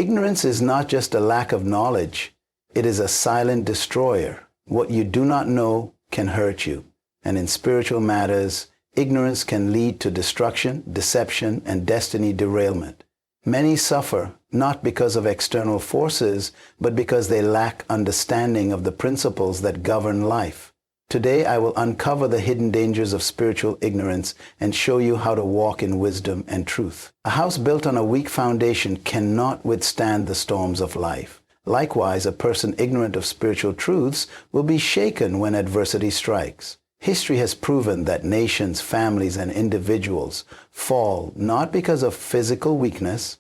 Ignorance is not just a lack of knowledge. It is a silent destroyer. What you do not know can hurt you. And in spiritual matters, ignorance can lead to destruction, deception, and destiny derailment. Many suffer not because of external forces, but because they lack understanding of the principles that govern life. Today, I will uncover the hidden dangers of spiritual ignorance and show you how to walk in wisdom and truth. A house built on a weak foundation cannot withstand the storms of life. Likewise, a person ignorant of spiritual truths will be shaken when adversity strikes. History has proven that nations, families, and individuals fall not because of physical weakness,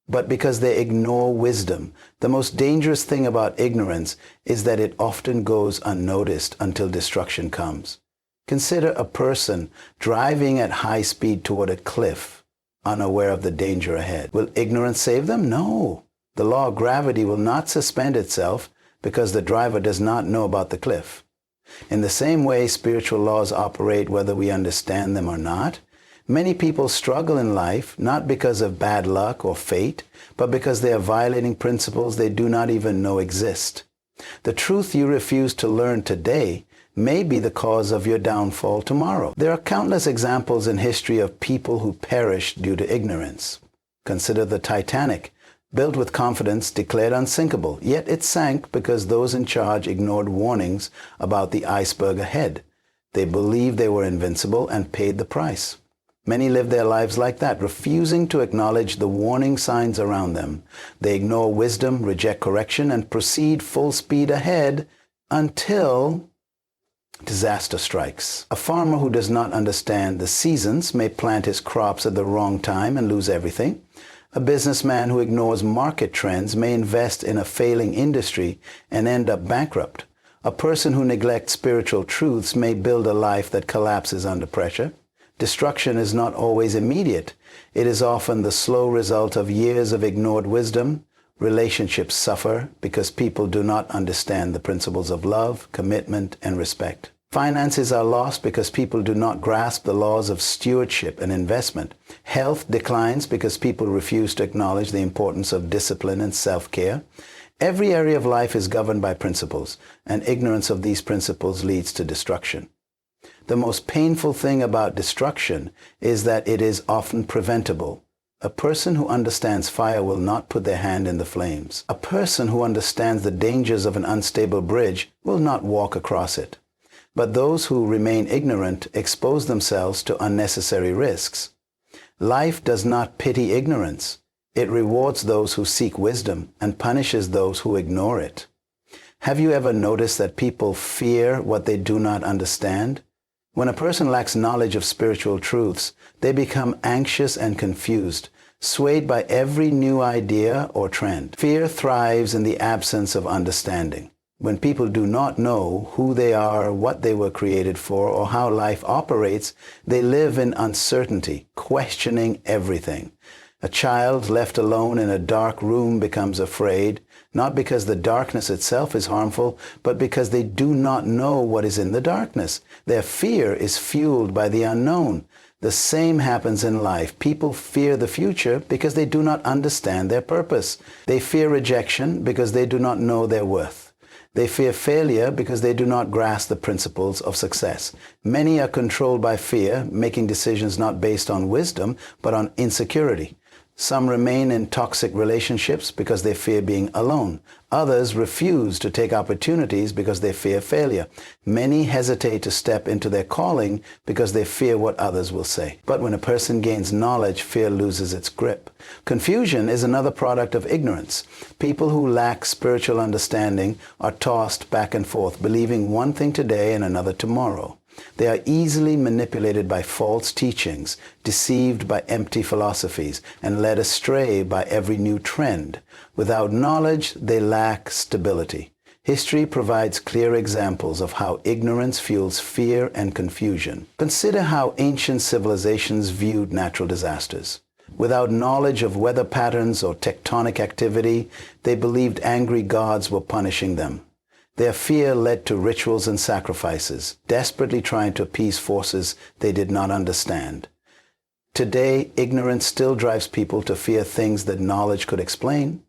but because they ignore wisdom. The most dangerous thing about ignorance is that it often goes unnoticed until destruction comes. Consider a person driving at high speed toward a cliff, unaware of the danger ahead. Will ignorance save them? No. The law of gravity will not suspend itself because the driver does not know about the cliff. In the same way, spiritual laws operate whether we understand them or not. Many people struggle in life not because of bad luck or fate, but because they are violating principles they do not even know exist. The truth you refuse to learn today may be the cause of your downfall tomorrow. There are countless examples in history of people who perished due to ignorance. Consider the Titanic. Built with confidence, declared unsinkable, yet it sank because those in charge ignored warnings about the iceberg ahead. They believed they were invincible and paid the price. Many live their lives like that, refusing to acknowledge the warning signs around them. They ignore wisdom, reject correction, and proceed full speed ahead until disaster strikes. A farmer who does not understand the seasons may plant his crops at the wrong time and lose everything. A businessman who ignores market trends may invest in a failing industry and end up bankrupt. A person who neglects spiritual truths may build a life that collapses under pressure. Destruction is not always immediate. It is often the slow result of years of ignored wisdom. Relationships suffer because people do not understand the principles of love, commitment, and respect. Finances are lost because people do not grasp the laws of stewardship and investment. Health declines because people refuse to acknowledge the importance of discipline and self-care. Every area of life is governed by principles, and ignorance of these principles leads to destruction. The most painful thing about destruction is that it is often preventable. A person who understands fire will not put their hand in the flames. A person who understands the dangers of an unstable bridge will not walk across it. But those who remain ignorant expose themselves to unnecessary risks. Life does not pity ignorance. It rewards those who seek wisdom and punishes those who ignore it. Have you ever noticed that people fear what they do not understand? When a person lacks knowledge of spiritual truths, they become anxious and confused, swayed by every new idea or trend. Fear thrives in the absence of understanding. When people do not know who they are, what they were created for, or how life operates, they live in uncertainty, questioning everything. A child left alone in a dark room becomes afraid, not because the darkness itself is harmful, but because they do not know what is in the darkness. Their fear is fueled by the unknown. The same happens in life. People fear the future because they do not understand their purpose. They fear rejection because they do not know their worth. They fear failure because they do not grasp the principles of success. Many are controlled by fear, making decisions not based on wisdom, but on insecurity. Some remain in toxic relationships because they fear being alone. Others refuse to take opportunities because they fear failure. Many hesitate to step into their calling because they fear what others will say. But when a person gains knowledge, fear loses its grip. Confusion is another product of ignorance. People who lack spiritual understanding are tossed back and forth, believing one thing today and another tomorrow. They are easily manipulated by false teachings, deceived by empty philosophies, and led astray by every new trend. Without knowledge, they lack stability. History provides clear examples of how ignorance fuels fear and confusion. Consider how ancient civilizations viewed natural disasters. Without knowledge of weather patterns or tectonic activity, they believed angry gods were punishing them. Their fear led to rituals and sacrifices, desperately trying to appease forces they did not understand. Today, ignorance still drives people to fear things that knowledge could explain.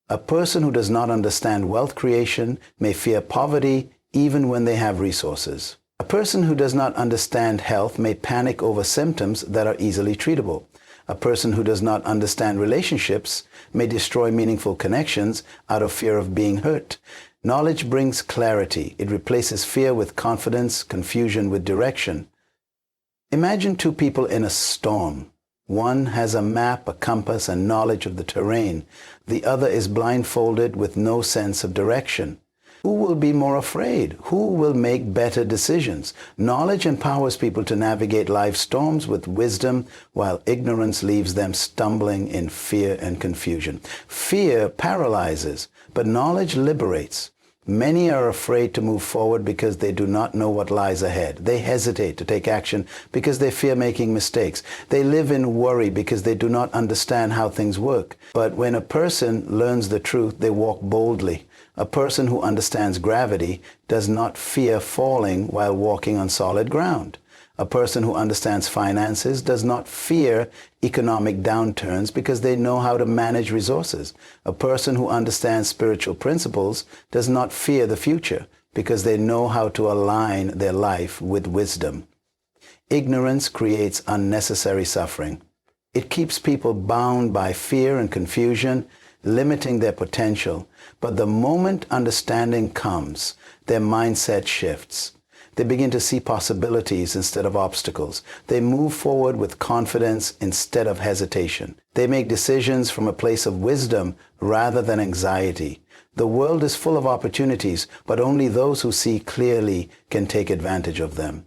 A person who does not understand wealth creation may fear poverty even when they have resources. A person who does not understand health may panic over symptoms that are easily treatable. A person who does not understand relationships may destroy meaningful connections out of fear of being hurt. Knowledge brings clarity. It replaces fear with confidence, confusion with direction. Imagine two people in a storm. One has a map, a compass, and knowledge of the terrain. The other is blindfolded with no sense of direction. Who will be more afraid? Who will make better decisions? Knowledge empowers people to navigate life's storms with wisdom, while ignorance leaves them stumbling in fear and confusion. Fear paralyzes, but knowledge liberates. Many are afraid to move forward because they do not know what lies ahead. They hesitate to take action because they fear making mistakes. They live in worry because they do not understand how things work. But when a person learns the truth, they walk boldly. A person who understands gravity does not fear falling while walking on solid ground. A person who understands finances does not fear economic downturns because they know how to manage resources. A person who understands spiritual principles does not fear the future because they know how to align their life with wisdom. Ignorance creates unnecessary suffering. It keeps people bound by fear and confusion, limiting their potential. But the moment understanding comes, their mindset shifts. They begin to see possibilities instead of obstacles. They move forward with confidence instead of hesitation. They make decisions from a place of wisdom rather than anxiety. The world is full of opportunities, but only those who see clearly can take advantage of them.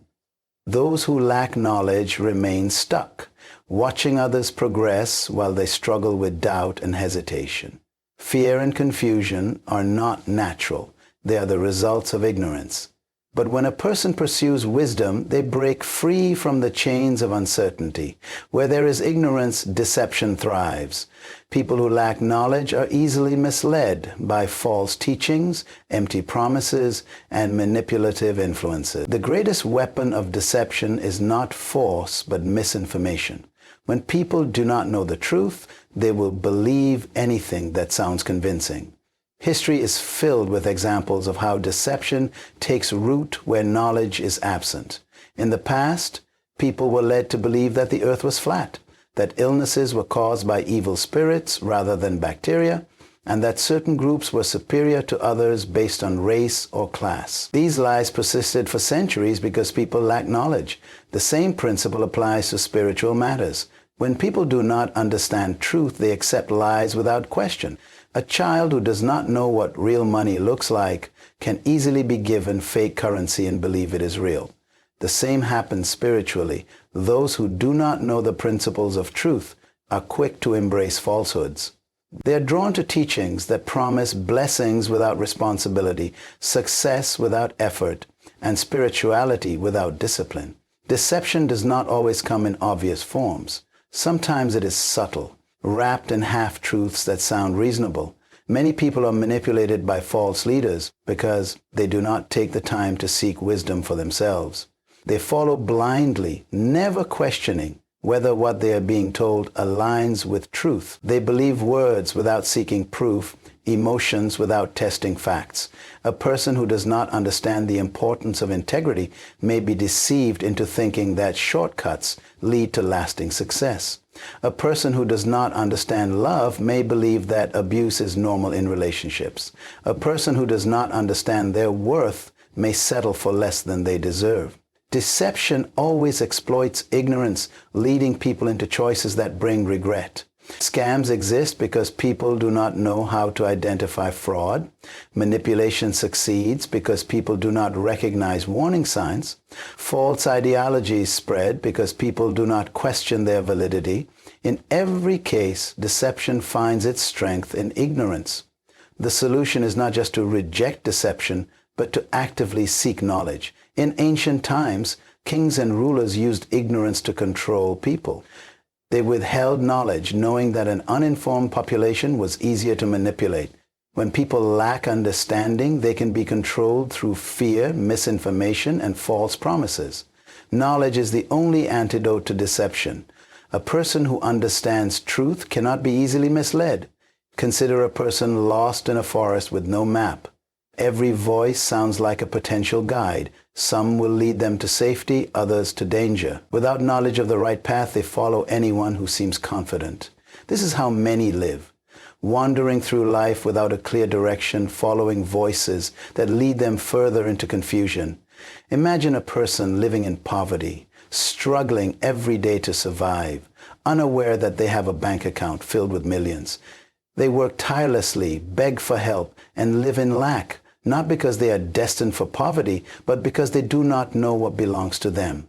Those who lack knowledge remain stuck, watching others progress while they struggle with doubt and hesitation. Fear and confusion are not natural. They are the results of ignorance. But when a person pursues wisdom, they break free from the chains of uncertainty. Where there is ignorance, deception thrives. People who lack knowledge are easily misled by false teachings, empty promises, and manipulative influences. The greatest weapon of deception is not force, but misinformation. When people do not know the truth, they will believe anything that sounds convincing. History is filled with examples of how deception takes root where knowledge is absent. In the past, people were led to believe that the earth was flat, that illnesses were caused by evil spirits rather than bacteria, and that certain groups were superior to others based on race or class. These lies persisted for centuries because people lacked knowledge. The same principle applies to spiritual matters. When people do not understand truth, they accept lies without question. A child who does not know what real money looks like can easily be given fake currency and believe it is real. The same happens spiritually. Those who do not know the principles of truth are quick to embrace falsehoods. They are drawn to teachings that promise blessings without responsibility, success without effort, and spirituality without discipline. Deception does not always come in obvious forms. Sometimes it is subtle, wrapped in half-truths that sound reasonable. Many people are manipulated by false leaders because they do not take the time to seek wisdom for themselves. They follow blindly, never questioning whether what they are being told aligns with truth. They believe words without seeking proof, emotions without testing facts. A person who does not understand the importance of integrity may be deceived into thinking that shortcuts lead to lasting success. A person who does not understand love may believe that abuse is normal in relationships. A person who does not understand their worth may settle for less than they deserve. Deception always exploits ignorance, leading people into choices that bring regret. Scams exist because people do not know how to identify fraud. Manipulation succeeds because people do not recognize warning signs. False ideologies spread because people do not question their validity. In every case, deception finds its strength in ignorance. The solution is not just to reject deception, but to actively seek knowledge. In ancient times, kings and rulers used ignorance to control people. They withheld knowledge, knowing that an uninformed population was easier to manipulate. When people lack understanding, they can be controlled through fear, misinformation, and false promises. Knowledge is the only antidote to deception. A person who understands truth cannot be easily misled. Consider a person lost in a forest with no map. Every voice sounds like a potential guide. Some will lead them to safety, others to danger. Without knowledge of the right path, they follow anyone who seems confident. This is how many live, wandering through life without a clear direction, following voices that lead them further into confusion. Imagine a person living in poverty, struggling every day to survive, unaware that they have a bank account filled with millions. They work tirelessly, beg for help, and live in lack, not because they are destined for poverty, but because they do not know what belongs to them.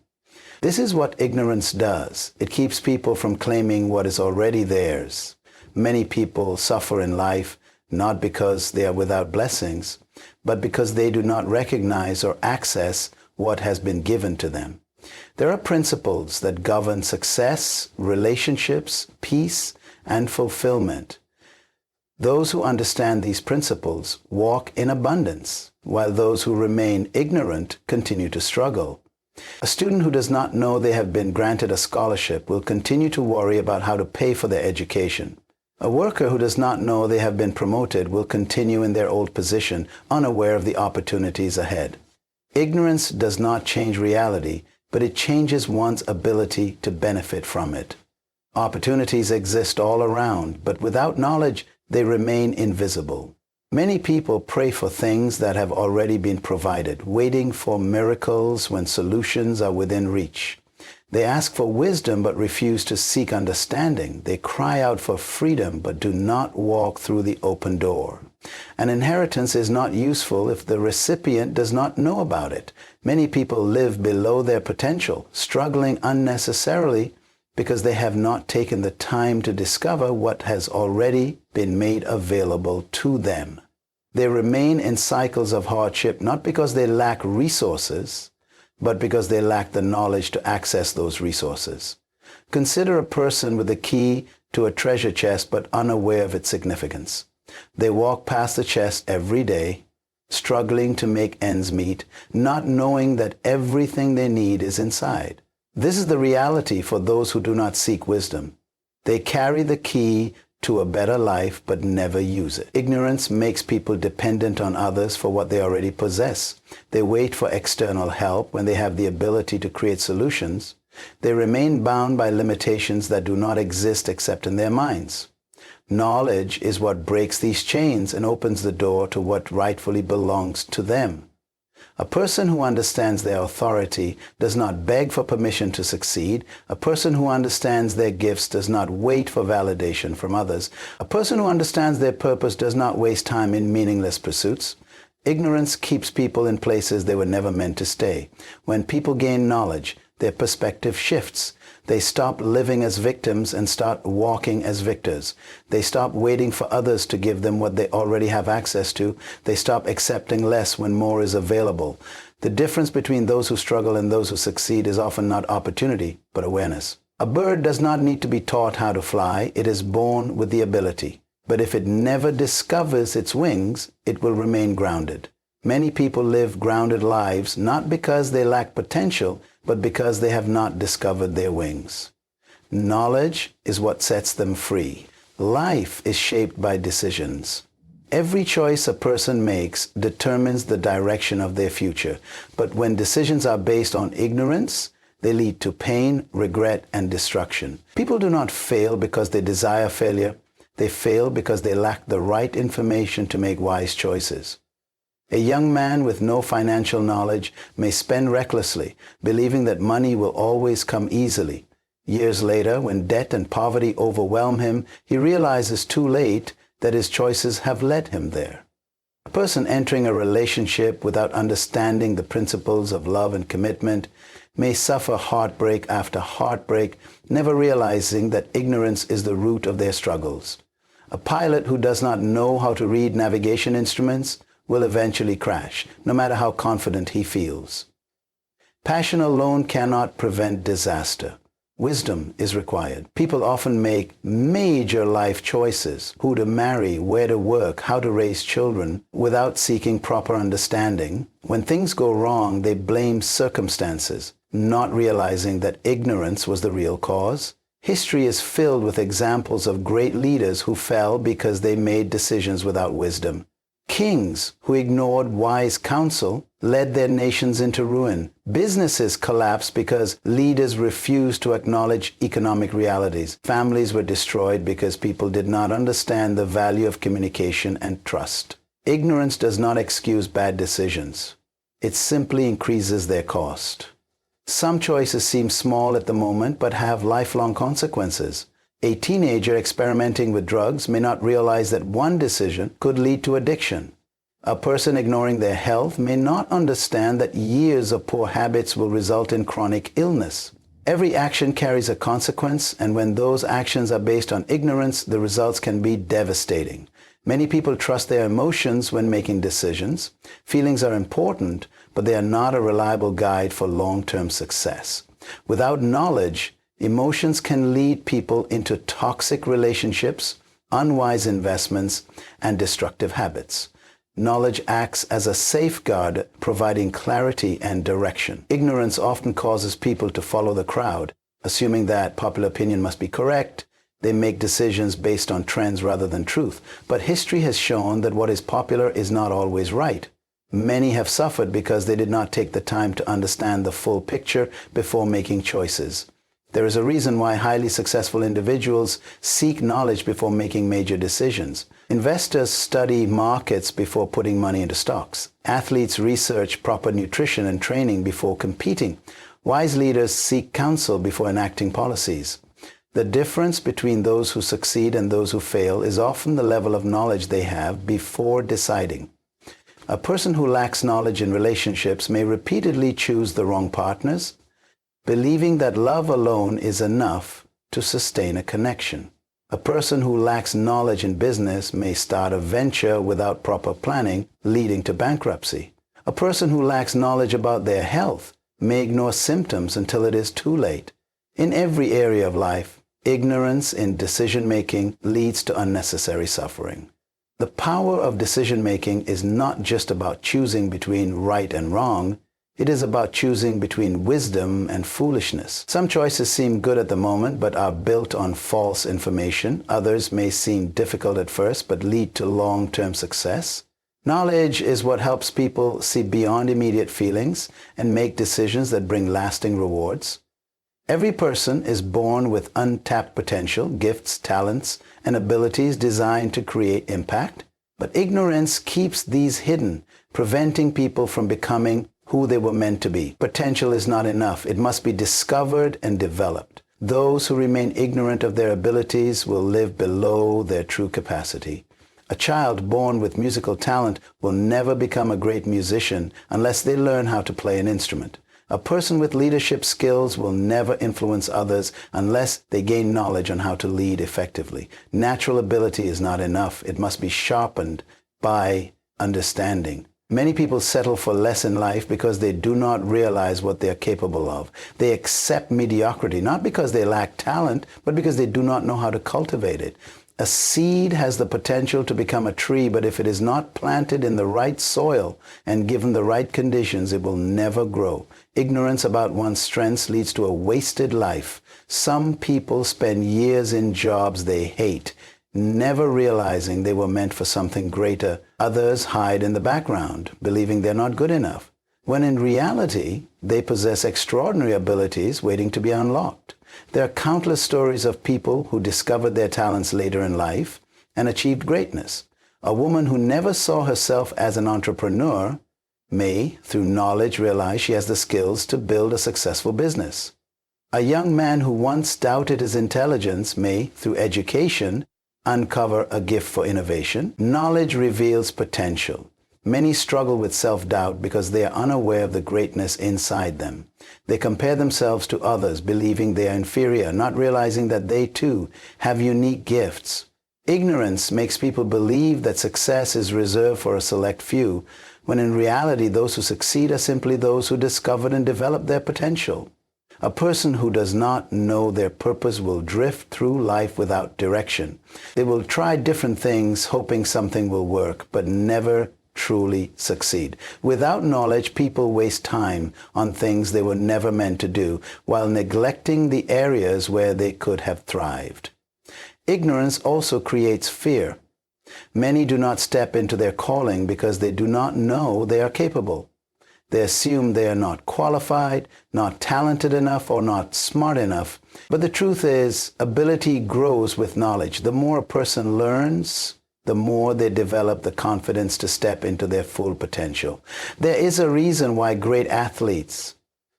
This is what ignorance does. It keeps people from claiming what is already theirs. Many people suffer in life not because they are without blessings, but because they do not recognize or access what has been given to them. There are principles that govern success, relationships, peace, and fulfillment. Those who understand these principles walk in abundance, while those who remain ignorant continue to struggle. A student who does not know they have been granted a scholarship will continue to worry about how to pay for their education. A worker who does not know they have been promoted will continue in their old position, unaware of the opportunities ahead. Ignorance does not change reality, but it changes one's ability to benefit from it. Opportunities exist all around, but without knowledge, they remain invisible. Many people pray for things that have already been provided, waiting for miracles when solutions are within reach. They ask for wisdom but refuse to seek understanding. They cry out for freedom but do not walk through the open door. An inheritance is not useful if the recipient does not know about it. Many people live below their potential, struggling unnecessarily because they have not taken the time to discover what has already been made available to them. They remain in cycles of hardship not because they lack resources, but because they lack the knowledge to access those resources. Consider a person with a key to a treasure chest but unaware of its significance. They walk past the chest every day, struggling to make ends meet, not knowing that everything they need is inside. This is the reality for those who do not seek wisdom. They carry the key to a better life but never use it. Ignorance makes people dependent on others for what they already possess. They wait for external help when they have the ability to create solutions. They remain bound by limitations that do not exist except in their minds. Knowledge is what breaks these chains and opens the door to what rightfully belongs to them. A person who understands their authority does not beg for permission to succeed. A person who understands their gifts does not wait for validation from others. A person who understands their purpose does not waste time in meaningless pursuits. Ignorance keeps people in places they were never meant to stay. When people gain knowledge, their perspective shifts. They stop living as victims and start walking as victors. They stop waiting for others to give them what they already have access to. They stop accepting less when more is available. The difference between those who struggle and those who succeed is often not opportunity, but awareness. A bird does not need to be taught how to fly. It is born with the ability. But if it never discovers its wings, it will remain grounded. Many people live grounded lives not because they lack potential, but because they have not discovered their wings. Knowledge is what sets them free. Life is shaped by decisions. Every choice a person makes determines the direction of their future. But when decisions are based on ignorance, they lead to pain, regret, and destruction. People do not fail because they desire failure. They fail because they lack the right information to make wise choices. A young man with no financial knowledge may spend recklessly, believing that money will always come easily. Years later, when debt and poverty overwhelm him, he realizes too late that his choices have led him there. A person entering a relationship without understanding the principles of love and commitment may suffer heartbreak after heartbreak, never realizing that ignorance is the root of their struggles. A pilot who does not know how to read navigation instruments will eventually crash, no matter how confident he feels. Passion alone cannot prevent disaster. Wisdom is required. People often make major life choices: who to marry, where to work, how to raise children, without seeking proper understanding. When things go wrong, they blame circumstances, not realizing that ignorance was the real cause. History is filled with examples of great leaders who fell because they made decisions without wisdom. Kings who ignored wise counsel led their nations into ruin. Businesses collapsed because leaders refused to acknowledge economic realities. Families were destroyed because people did not understand the value of communication and trust. Ignorance does not excuse bad decisions. It simply increases their cost. Some choices seem small at the moment but have lifelong consequences. A teenager experimenting with drugs may not realize that one decision could lead to addiction. A person ignoring their health may not understand that years of poor habits will result in chronic illness. Every action carries a consequence, and when those actions are based on ignorance, the results can be devastating. Many people trust their emotions when making decisions. Feelings are important, but they are not a reliable guide for long-term success. Without knowledge, emotions can lead people into toxic relationships, unwise investments, and destructive habits. Knowledge acts as a safeguard, providing clarity and direction. Ignorance often causes people to follow the crowd, assuming that popular opinion must be correct. They make decisions based on trends rather than truth. But history has shown that what is popular is not always right. Many have suffered because they did not take the time to understand the full picture before making choices. There is a reason why highly successful individuals seek knowledge before making major decisions. Investors study markets before putting money into stocks. Athletes research proper nutrition and training before competing. Wise leaders seek counsel before enacting policies. The difference between those who succeed and those who fail is often the level of knowledge they have before deciding. A person who lacks knowledge in relationships may repeatedly choose the wrong partners, believing that love alone is enough to sustain a connection. A person who lacks knowledge in business may start a venture without proper planning, leading to bankruptcy. A person who lacks knowledge about their health may ignore symptoms until it is too late. In every area of life, ignorance in decision-making leads to unnecessary suffering. The power of decision-making is not just about choosing between right and wrong. It is about choosing between wisdom and foolishness. Some choices seem good at the moment but are built on false information. Others may seem difficult at first but lead to long-term success. Knowledge is what helps people see beyond immediate feelings and make decisions that bring lasting rewards. Every person is born with untapped potential, gifts, talents, and abilities designed to create impact. But ignorance keeps these hidden, preventing people from becoming who they were meant to be. Potential is not enough. It must be discovered and developed. Those who remain ignorant of their abilities will live below their true capacity. A child born with musical talent will never become a great musician unless they learn how to play an instrument. A person with leadership skills will never influence others unless they gain knowledge on how to lead effectively. Natural ability is not enough. It must be sharpened by understanding. Many people settle for less in life because they do not realize what they are capable of. They accept mediocrity, not because they lack talent, but because they do not know how to cultivate it. A seed has the potential to become a tree, but if it is not planted in the right soil and given the right conditions, it will never grow. Ignorance about one's strengths leads to a wasted life. Some people spend years in jobs they hate, never realizing they were meant for something greater. Others hide in the background, believing they're not good enough, when in reality, they possess extraordinary abilities waiting to be unlocked. There are countless stories of people who discovered their talents later in life and achieved greatness. A woman who never saw herself as an entrepreneur may, through knowledge, realize she has the skills to build a successful business. A young man who once doubted his intelligence may, through education, uncover a gift for innovation. Knowledge reveals potential. Many struggle with self-doubt because they are unaware of the greatness inside them. They compare themselves to others, believing they are inferior, not realizing that they too have unique gifts. Ignorance makes people believe that success is reserved for a select few, when in reality those who succeed are simply those who discovered and developed their potential. A person who does not know their purpose will drift through life without direction. They will try different things hoping something will work, but never truly succeed. Without knowledge, people waste time on things they were never meant to do, while neglecting the areas where they could have thrived. Ignorance also creates fear. Many do not step into their calling because they do not know they are capable. They assume they are not qualified, not talented enough, or not smart enough. But the truth is, ability grows with knowledge. The more a person learns, the more they develop the confidence to step into their full potential. There is a reason why great athletes,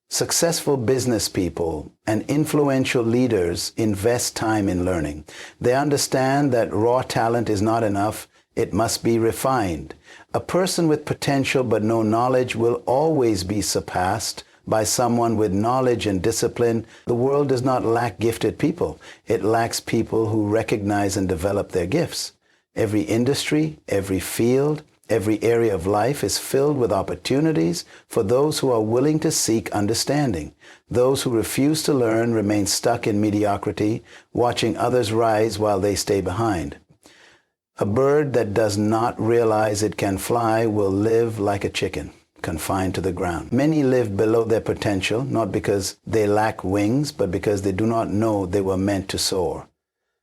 successful business people, and influential leaders invest time in learning. They understand that raw talent is not enough. It must be refined. A person with potential but no knowledge will always be surpassed by someone with knowledge and discipline. The world does not lack gifted people. It lacks people who recognize and develop their gifts. Every industry, every field, every area of life is filled with opportunities for those who are willing to seek understanding. Those who refuse to learn remain stuck in mediocrity, watching others rise while they stay behind. A bird that does not realize it can fly will live like a chicken, confined to the ground. Many live below their potential, not because they lack wings, but because they do not know they were meant to soar.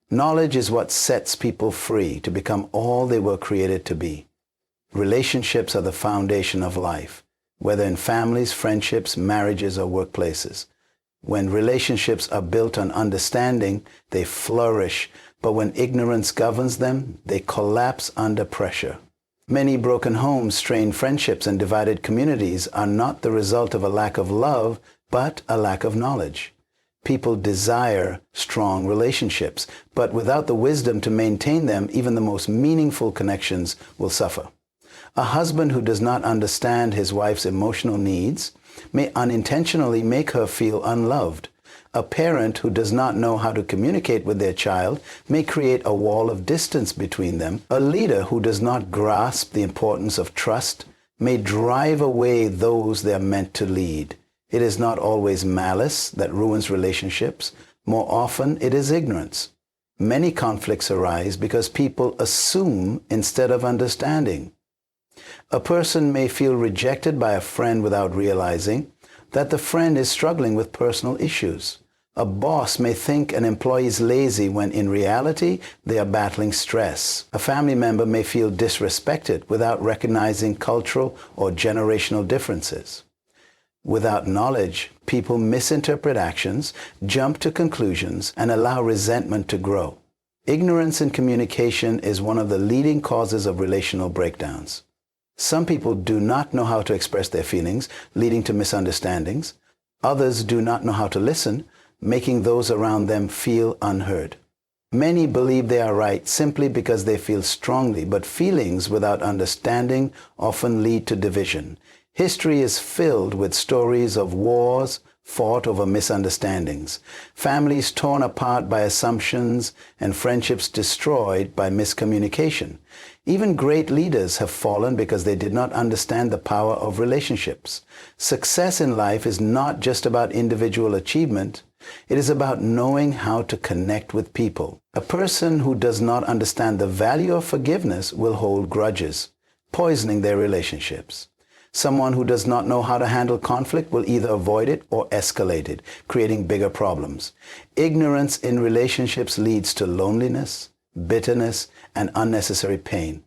Knowledge is what sets people free to become all they were created to be. Relationships are the foundation of life, whether in families, friendships, marriages, or workplaces. When relationships are built on understanding, they flourish, but when ignorance governs them, they collapse under pressure. Many broken homes, strained friendships, and divided communities are not the result of a lack of love, but a lack of knowledge. People desire strong relationships, but without the wisdom to maintain them, even the most meaningful connections will suffer. A husband who does not understand his wife's emotional needs may unintentionally make her feel unloved. A parent who does not know how to communicate with their child may create a wall of distance between them. A leader who does not grasp the importance of trust may drive away those they are meant to lead. It is not always malice that ruins relationships. More often, it is ignorance. Many conflicts arise because people assume instead of understanding. A person may feel rejected by a friend without realizing that the friend is struggling with personal issues. A boss may think an employee is lazy when in reality they are battling stress. A family member may feel disrespected without recognizing cultural or generational differences. Without knowledge, people misinterpret actions, jump to conclusions, and allow resentment to grow. Ignorance in communication is one of the leading causes of relational breakdowns. Some people do not know how to express their feelings, leading to misunderstandings. Others do not know how to listen, making those around them feel unheard. Many believe they are right simply because they feel strongly, but feelings without understanding often lead to division. History is filled with stories of wars fought over misunderstandings, families torn apart by assumptions, and friendships destroyed by miscommunication. Even great leaders have fallen because they did not understand the power of relationships. Success in life is not just about individual achievement. It is about knowing how to connect with people. A person who does not understand the value of forgiveness will hold grudges, poisoning their relationships. Someone who does not know how to handle conflict will either avoid it or escalate it, creating bigger problems. Ignorance in relationships leads to loneliness, bitterness, and unnecessary pain.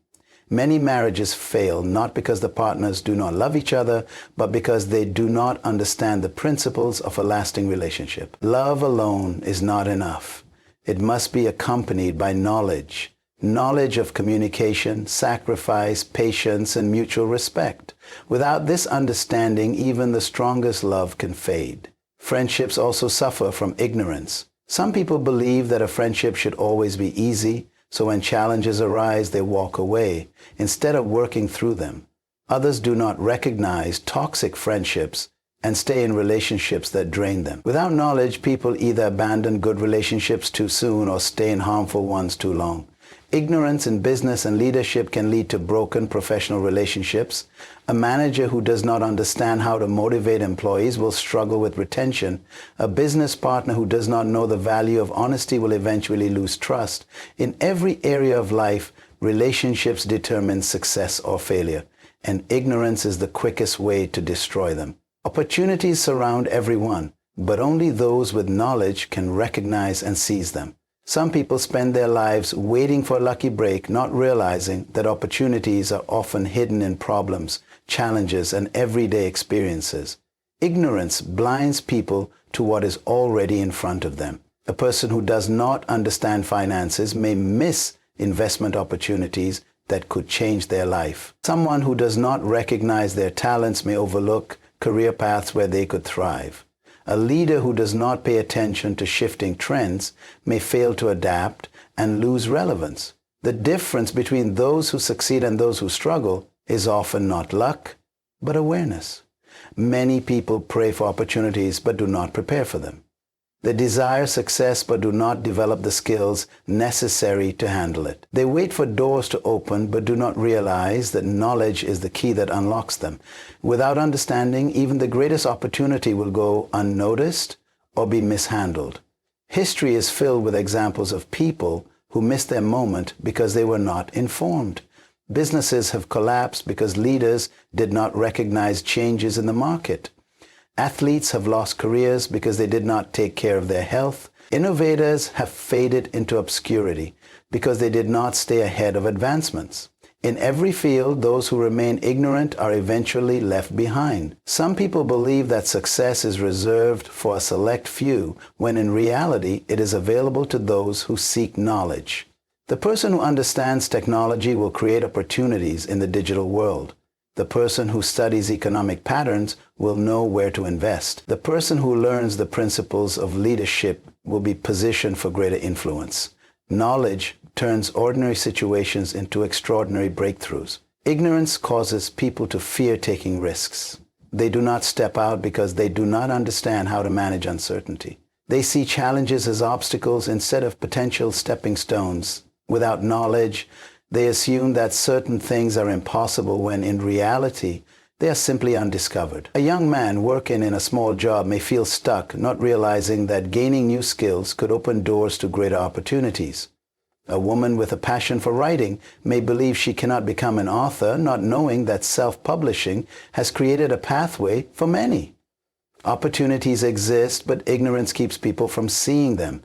Many marriages fail not because the partners do not love each other, but because they do not understand the principles of a lasting relationship. Love alone is not enough. It must be accompanied by knowledge. Knowledge of communication, sacrifice, patience, and mutual respect. Without this understanding, even the strongest love can fade. Friendships also suffer from ignorance. Some people believe that a friendship should always be easy, so when challenges arise, they walk away instead of working through them. Others do not recognize toxic friendships and stay in relationships that drain them. Without knowledge, people either abandon good relationships too soon or stay in harmful ones too long. Ignorance in business and leadership can lead to broken professional relationships. A manager who does not understand how to motivate employees will struggle with retention. A business partner who does not know the value of honesty will eventually lose trust. In every area of life, relationships determine success or failure. and ignorance is the quickest way to destroy them. Opportunities surround everyone, but only those with knowledge can recognize and seize them. Some people spend their lives waiting for a lucky break, not realizing that opportunities are often hidden in problems, challenges, and everyday experiences. Ignorance blinds people to what is already in front of them. A person who does not understand finances may miss investment opportunities that could change their life. Someone who does not recognize their talents may overlook career paths where they could thrive. A leader who does not pay attention to shifting trends may fail to adapt and lose relevance. The difference between those who succeed and those who struggle is often not luck, but awareness. Many people pray for opportunities but do not prepare for them. They desire success but do not develop the skills necessary to handle it. They wait for doors to open but do not realize that knowledge is the key that unlocks them. Without understanding, even the greatest opportunity will go unnoticed or be mishandled. History is filled with examples of people who missed their moment because they were not informed. Businesses have collapsed because leaders did not recognize changes in the market. Athletes have lost careers because they did not take care of their health. Innovators have faded into obscurity because they did not stay ahead of advancements. In every field, those who remain ignorant are eventually left behind. Some people believe that success is reserved for a select few, when in reality it is available to those who seek knowledge. The person who understands technology will create opportunities in the digital world. The person who studies economic patterns will know where to invest. The person who learns the principles of leadership will be positioned for greater influence. Knowledge turns ordinary situations into extraordinary breakthroughs. Ignorance causes people to fear taking risks. They do not step out because they do not understand how to manage uncertainty. They see challenges as obstacles instead of potential stepping stones. Without knowledge, they assume that certain things are impossible when in reality, they are simply undiscovered. A young man working in a small job may feel stuck, not realizing that gaining new skills could open doors to greater opportunities. A woman with a passion for writing may believe she cannot become an author, not knowing that self-publishing has created a pathway for many. Opportunities exist, but ignorance keeps people from seeing them.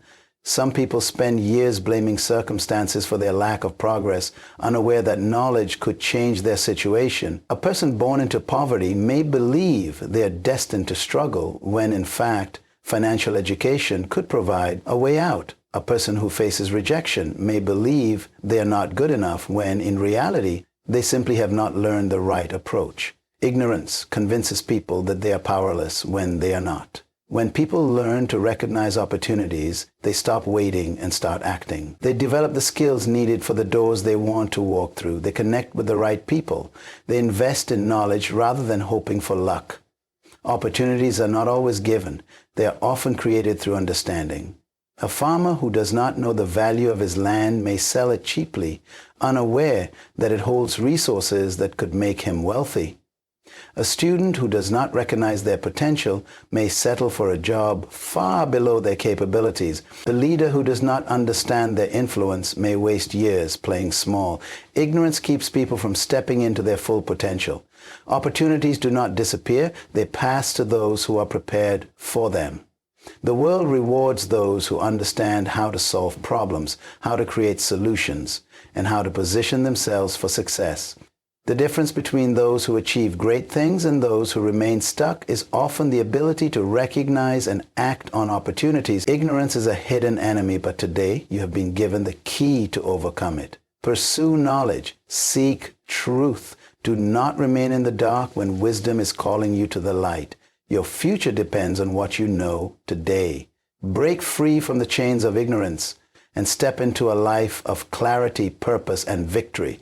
Some people spend years blaming circumstances for their lack of progress, unaware that knowledge could change their situation. A person born into poverty may believe they are destined to struggle when, in fact, financial education could provide a way out. A person who faces rejection may believe they are not good enough when, in reality, they simply have not learned the right approach. Ignorance convinces people that they are powerless when they are not. When people learn to recognize opportunities, they stop waiting and start acting. They develop the skills needed for the doors they want to walk through. They connect with the right people. They invest in knowledge rather than hoping for luck. Opportunities are not always given. They are often created through understanding. A farmer who does not know the value of his land may sell it cheaply, unaware that it holds resources that could make him wealthy. A student who does not recognize their potential may settle for a job far below their capabilities. The leader who does not understand their influence may waste years playing small. Ignorance keeps people from stepping into their full potential. Opportunities do not disappear. They pass to those who are prepared for them. The world rewards those who understand how to solve problems, how to create solutions, and how to position themselves for success. The difference between those who achieve great things and those who remain stuck is often the ability to recognize and act on opportunities. Ignorance is a hidden enemy, but today you have been given the key to overcome it. Pursue knowledge. Seek truth. Do not remain in the dark when wisdom is calling you to the light. Your future depends on what you know today. Break free from the chains of ignorance and step into a life of clarity, purpose, and victory.